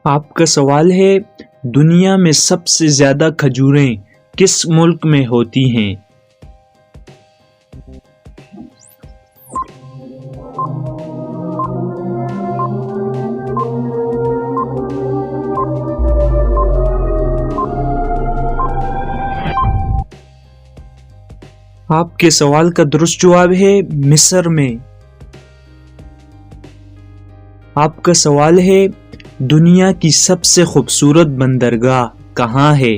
आपका सवाल है, दुनिया में सबसे ज्यादा खजूरें किस मुल्क में होती हैं? आपके सवाल का दुरुस्त जवाब है मिस्र में। आपका सवाल है, दुनिया की सबसे खूबसूरत बंदरगाह कहाँ है?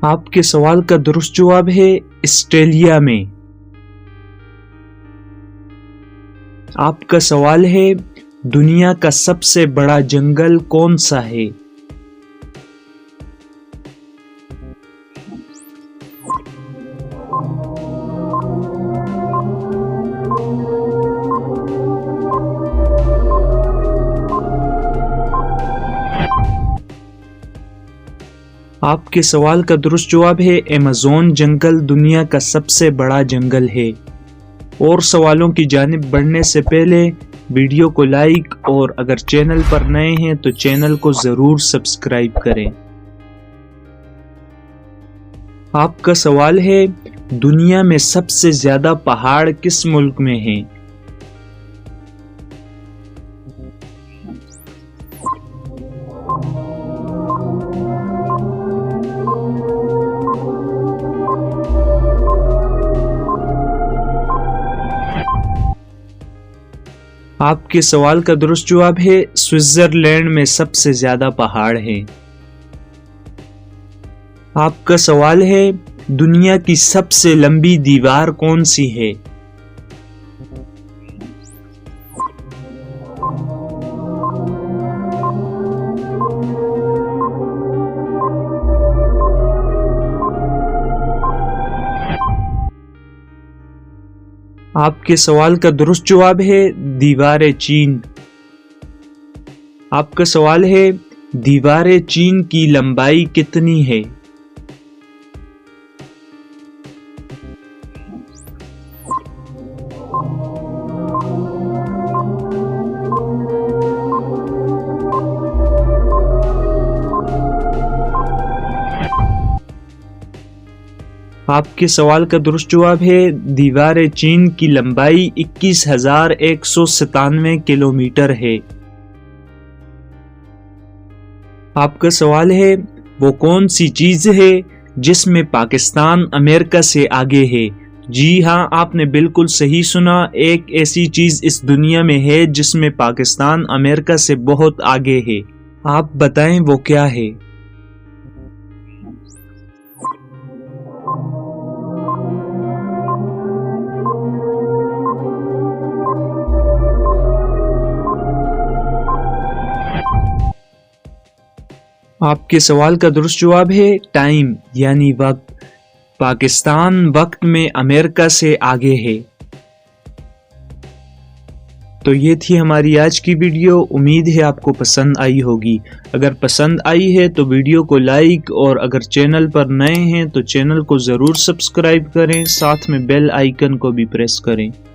आपके सवाल का दुरुस्त जवाब है ऑस्ट्रेलिया में। आपका सवाल है, दुनिया का सबसे बड़ा जंगल कौन सा है? आपके सवाल का दुरुस्त जवाब है अमेज़न जंगल दुनिया का सबसे बड़ा जंगल है। और सवालों की जानिब बढ़ने से पहले वीडियो को लाइक और अगर चैनल पर नए हैं तो चैनल को जरूर सब्सक्राइब करें। आपका सवाल है, दुनिया में सबसे ज्यादा पहाड़ किस मुल्क में हैं? आपके सवाल का दुरुस्त जवाब है स्विट्जरलैंड में सबसे ज्यादा पहाड़ हैं। आपका सवाल है, दुनिया की सबसे लंबी दीवार कौन सी है? आपके सवाल का दुरुस्त जवाब है दीवार चीन। आपका सवाल है, दीवार चीन की लंबाई कितनी है? आपके सवाल का दुरुस्त जवाब है दीवार चीन की लंबाई 21,197 किलोमीटर है। आपका सवाल है, वो कौन सी चीज है जिसमें पाकिस्तान अमेरिका से आगे है? जी हाँ, आपने बिल्कुल सही सुना। एक ऐसी चीज इस दुनिया में है जिसमें पाकिस्तान अमेरिका से बहुत आगे है। आप बताएं वो क्या है? आपके सवाल का दुरुस्त जवाब है टाइम यानी वक्त। पाकिस्तान वक्त में अमेरिका से आगे है। तो ये थी हमारी आज की वीडियो। उम्मीद है आपको पसंद आई होगी। अगर पसंद आई है तो वीडियो को लाइक और अगर चैनल पर नए हैं तो चैनल को ज़रूर सब्सक्राइब करें, साथ में बेल आइकन को भी प्रेस करें।